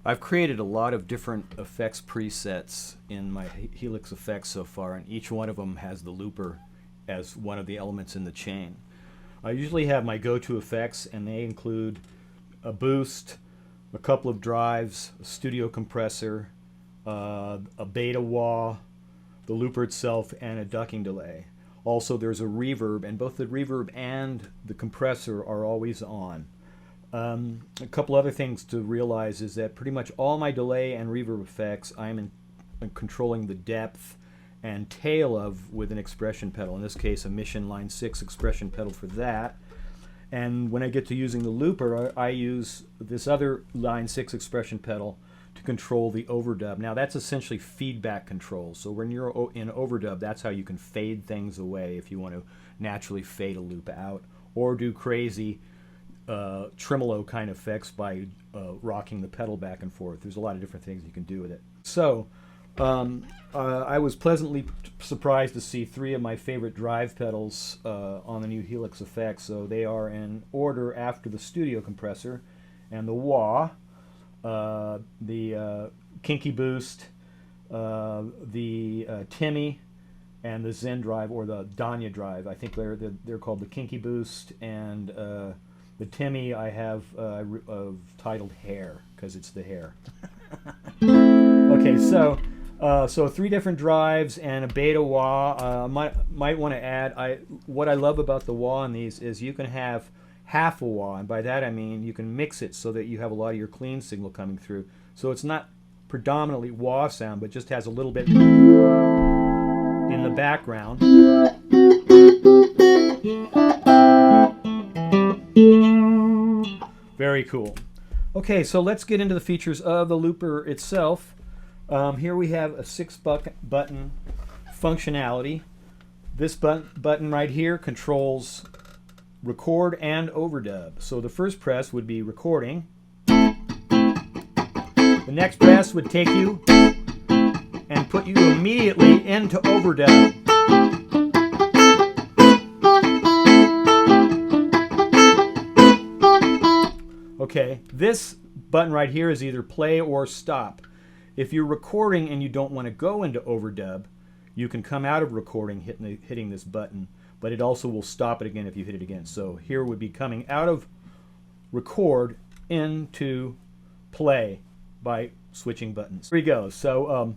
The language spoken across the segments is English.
I've created a lot of different effects presets in my Helix effects so far, and each one of them has the looper as one of the elements in the chain. I usually have my go-to effects, and they include a boost, a couple of drives, a studio compressor, a beta wah, the looper itself, and a ducking delay. Also, there's a reverb, and both the reverb and the compressor are always on. A couple other things to realize is that pretty much all my delay and reverb effects I'm controlling the depth and tail of with an expression pedal. In this case, a Mission Line 6 expression pedal for that. And when I get to using the looper, I use this other Line 6 expression pedal to control the overdub. Now that's essentially feedback control. So when you're in overdub, that's how you can fade things away if you want to naturally fade a loop out, or do crazy tremolo kind of effects by rocking the pedal back and forth. There's a lot of different things you can do with it. So I was pleasantly surprised to see 3 of my favorite drive pedals on the new Helix effects. So they are in order after the studio compressor and the wah, the Kinky Boost, the Timmy, and the Zen drive, or the Danya drive. I think they're called the Kinky Boost, and the Timmy I have titled Hair, because it's the hair. Okay, so 3 different drives and a beta wah. Might want to add, what I love about the wah in these is you can have half a wah, and by that I mean you can mix it so that you have a lot of your clean signal coming through. So it's not predominantly wah sound, but just has a little bit in the background. Very cool. Okay, so let's get into the features of the looper itself. Here we have a 6-button functionality. This button right here controls record and overdub. So the first press would be recording. The next press would take you and put you immediately into overdub. Okay, this button right here is either play or stop. If you're recording and you don't want to go into overdub, you can come out of recording hitting this button, but it also will stop it again if you hit it again. So here would be coming out of record into play by switching buttons. Here we go. So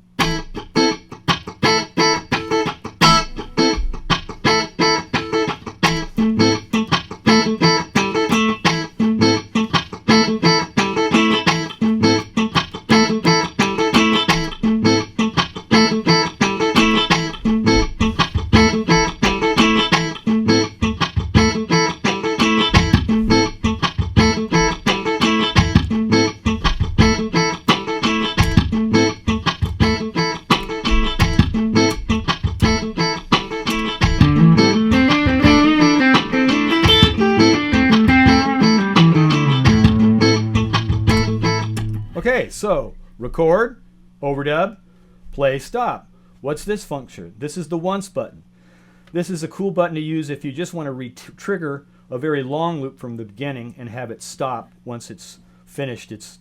okay, so record, overdub, play, stop. What's this function? This is the once button. This is a cool button to use if you just want to re-trigger a very long loop from the beginning and have it stop once it's finished its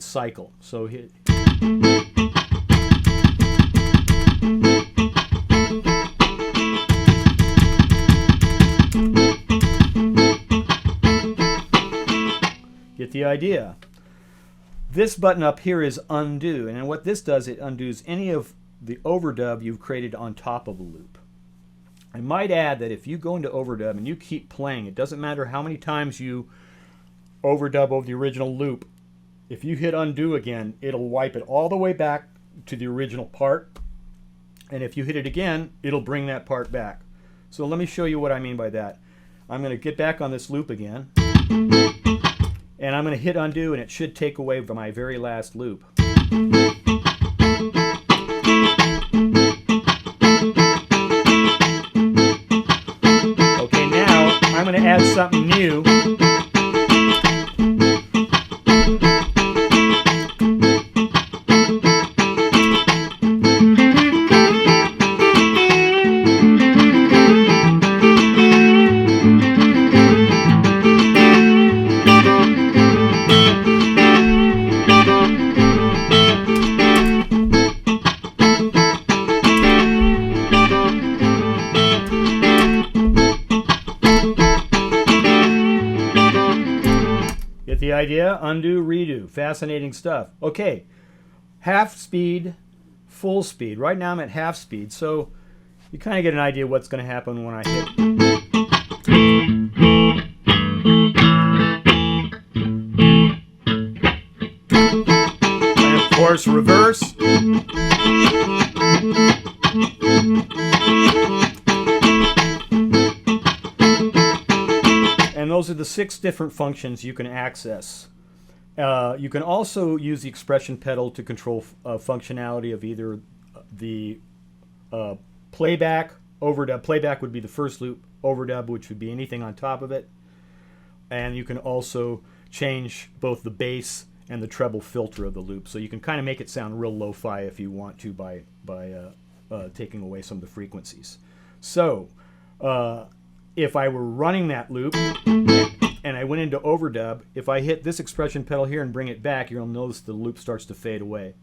cycle. So hit. Get the idea. This button up here is undo, and what this does, it undoes any of the overdub you've created on top of a loop. I might add that if you go into overdub and you keep playing, it doesn't matter how many times you overdub over the original loop, if you hit undo again, it'll wipe it all the way back to the original part, and if you hit it again, it'll bring that part back. So let me show you what I mean by that. I'm going to get back on this loop again, and I'm going to hit undo, and it should take away from my very last loop. Okay, now I'm going to add something new. Get the idea? Undo, redo. Fascinating stuff. Okay, half speed, full speed. Right now I'm at half speed, so you kind of get an idea what's going to happen when I hit. And of course, reverse. And those are the 6 different functions you can access. You can also use the expression pedal to control functionality of either the playback, overdub. Playback would be the first loop, overdub, which would be anything on top of it. And you can also change both the bass and the treble filter of the loop. So you can kind of make it sound real lo-fi if you want to by taking away some of the frequencies. So if I were running that loop and I went into overdub, if I hit this expression pedal here and bring it back, you'll notice the loop starts to fade away.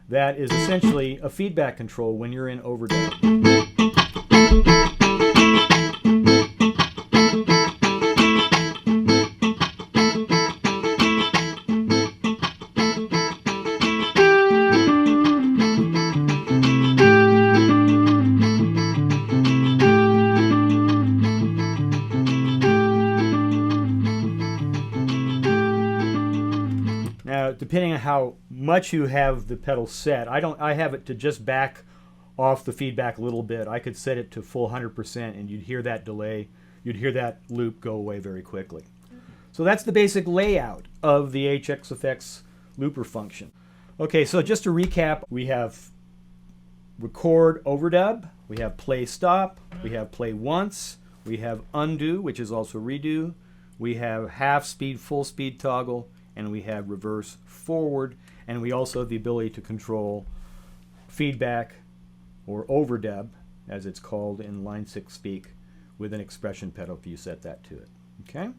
That is essentially a feedback control when you're in overdub. Now, depending on how much you have the pedal set, I have it to just back off the feedback a little bit. I could set it to full 100% and you'd hear that delay, you'd hear that loop go away very quickly. So that's the basic layout of the HX Effects looper function. Okay, so just to recap, we have record overdub, we have play stop, we have play once, we have undo, which is also redo, we have half speed, full speed toggle, and we have reverse forward, and we also have the ability to control feedback or overdub, as it's called in line 6 speak, with an expression pedal if you set that to it. Okay?